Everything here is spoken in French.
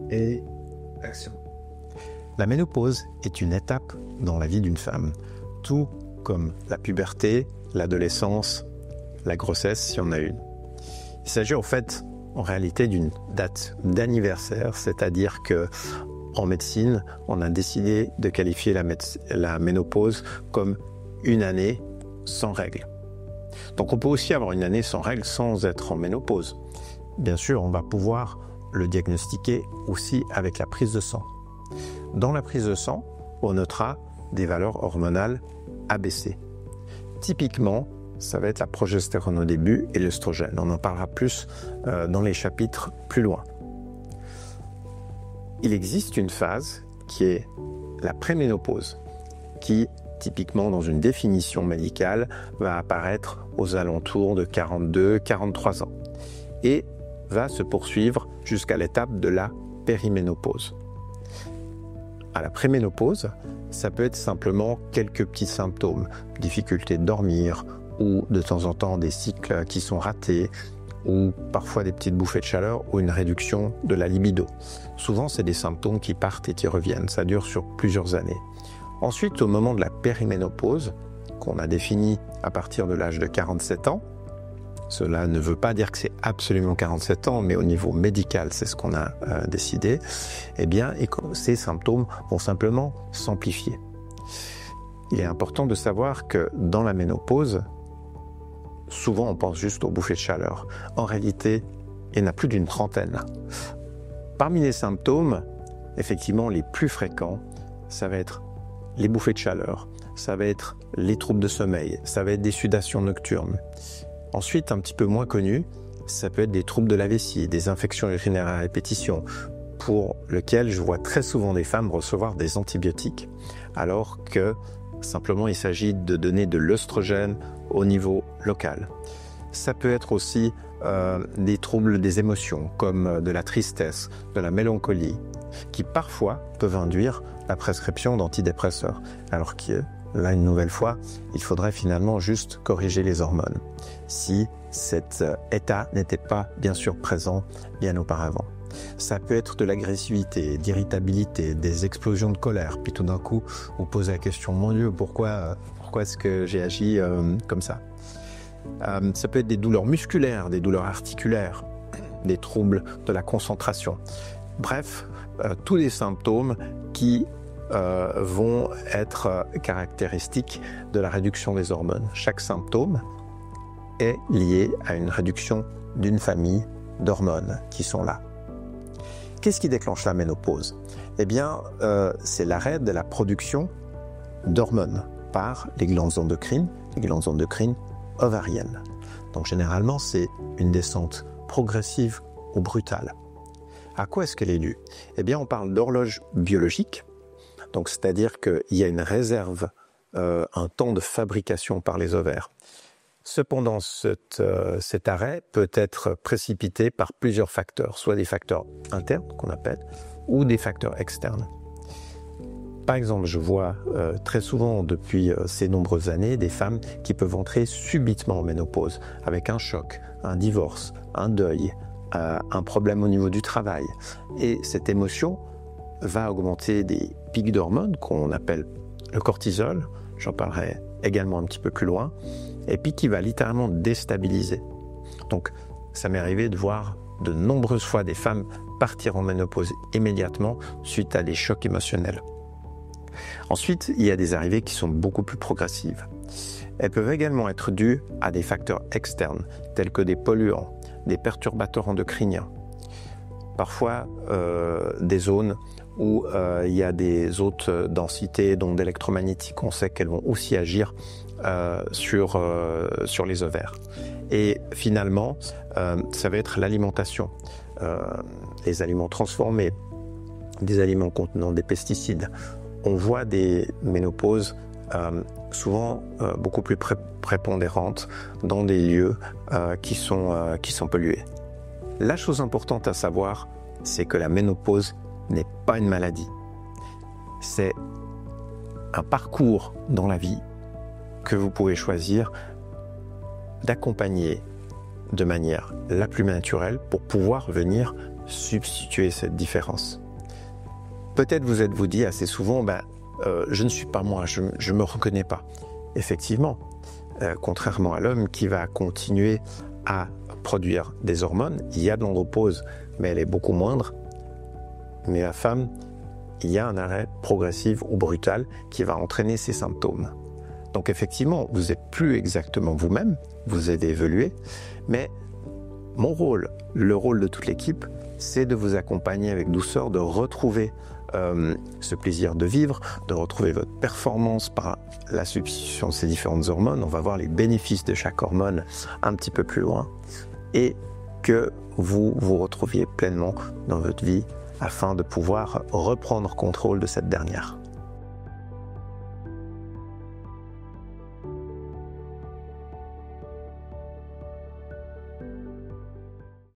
Et action. La ménopause est une étape dans la vie d'une femme, tout comme la puberté, l'adolescence, la grossesse si on a une. Il s'agit en réalité d'une date d'anniversaire, c'est-à-dire que en médecine, on a décidé de qualifier la ménopause comme une année sans règles. Donc on peut aussi avoir une année sans règles sans être en ménopause. Bien sûr, on va pouvoir le diagnostiquer aussi avec la prise de sang. Dans la prise de sang, on notera des valeurs hormonales abaissées. Typiquement, ça va être la progestérone au début et l'œstrogène. On en parlera plus dans les chapitres plus loin. Il existe une phase qui est la préménopause, qui, typiquement dans une définition médicale, va apparaître aux alentours de 42-43 ans et va se poursuivre jusqu'à l'étape de la périménopause. À la préménopause, ça peut être simplement quelques petits symptômes, difficulté de dormir ou de temps en temps des cycles qui sont ratés ou parfois des petites bouffées de chaleur ou une réduction de la libido. Souvent, c'est des symptômes qui partent et qui reviennent. Ça dure sur plusieurs années. Ensuite, au moment de la périménopause, qu'on a défini à partir de l'âge de 47 ans, cela ne veut pas dire que c'est absolument 47 ans, mais au niveau médical, c'est ce qu'on a décidé, eh bien, ces symptômes vont simplement s'amplifier. Il est important de savoir que dans la ménopause, souvent on pense juste aux bouffées de chaleur. En réalité, il y en a plus d'une trentaine. Parmi les symptômes, effectivement, les plus fréquents, ça va être les bouffées de chaleur, ça va être les troubles de sommeil, ça va être des sudations nocturnes. Ensuite, un petit peu moins connu, ça peut être des troubles de la vessie, des infections urinaires à répétition, pour lesquelles je vois très souvent des femmes recevoir des antibiotiques, alors que simplement il s'agit de donner de l'œstrogène au niveau local. Ça peut être aussi des troubles des émotions, comme de la tristesse, de la mélancolie, qui parfois peuvent induire la prescription d'antidépresseurs, alors que là, une nouvelle fois, il faudrait finalement juste corriger les hormones, si cet état n'était pas bien sûr présent bien auparavant. Ça peut être de l'agressivité, d'irritabilité, des explosions de colère, puis tout d'un coup, vous posez la question, mon Dieu, pourquoi est-ce que j'ai agi comme ça ? Ça peut être des douleurs musculaires, des douleurs articulaires, des troubles de la concentration. Bref, tous les symptômes qui vont être caractéristiques de la réduction des hormones. Chaque symptôme est lié à une réduction d'une famille d'hormones qui sont là. Qu'est-ce qui déclenche la ménopause ? Eh bien, c'est l'arrêt de la production d'hormones par les glandes endocrines ovariennes. Donc généralement, c'est une descente progressive ou brutale. À quoi est-ce qu'elle est due ? Eh bien, on parle d'horloge biologique. Donc, c'est-à-dire qu'il y a une réserve, un temps de fabrication par les ovaires. Cependant, cet arrêt peut être précipité par plusieurs facteurs, soit des facteurs internes qu'on appelle, ou des facteurs externes. Par exemple, je vois très souvent depuis ces nombreuses années des femmes qui peuvent entrer subitement en ménopause avec un choc, un divorce, un deuil, un problème au niveau du travail. Et cette émotion va augmenter des pics d'hormones qu'on appelle le cortisol, j'en parlerai également un petit peu plus loin, et puis qui va littéralement déstabiliser. Donc ça m'est arrivé de voir de nombreuses fois des femmes partir en ménopause immédiatement suite à des chocs émotionnels. Ensuite, il y a des arrivées qui sont beaucoup plus progressives. Elles peuvent également être dues à des facteurs externes, tels que des polluants, des perturbateurs endocriniens, parfois des zones où il y a des hautes densités d'ondes électromagnétiques. On sait qu'elles vont aussi agir sur les ovaires. Et finalement, ça va être l'alimentation, les aliments transformés, des aliments contenant des pesticides. On voit des ménopauses souvent beaucoup plus prépondérantes dans des lieux qui sont pollués. La chose importante à savoir, c'est que la ménopause n'est pas une maladie. C'est un parcours dans la vie que vous pouvez choisir d'accompagner de manière la plus naturelle pour pouvoir venir substituer cette différence. Peut-être vous êtes-vous dit assez souvent, je ne suis pas moi, je ne me reconnais pas. Effectivement, contrairement à l'homme qui va continuer à produire des hormones, il y a de l'andropause, mais elle est beaucoup moindre. Mais la femme, il y a un arrêt progressif ou brutal qui va entraîner ces symptômes. Donc effectivement, vous n'êtes plus exactement vous-même, vous êtes évolué, mais mon rôle, le rôle de toute l'équipe, c'est de vous accompagner avec douceur, de retrouver ce plaisir de vivre, de retrouver votre performance par la substitution de ces différentes hormones. On va voir les bénéfices de chaque hormone un petit peu plus loin et que vous vous retrouviez pleinement dans votre vie afin de pouvoir reprendre contrôle de cette dernière.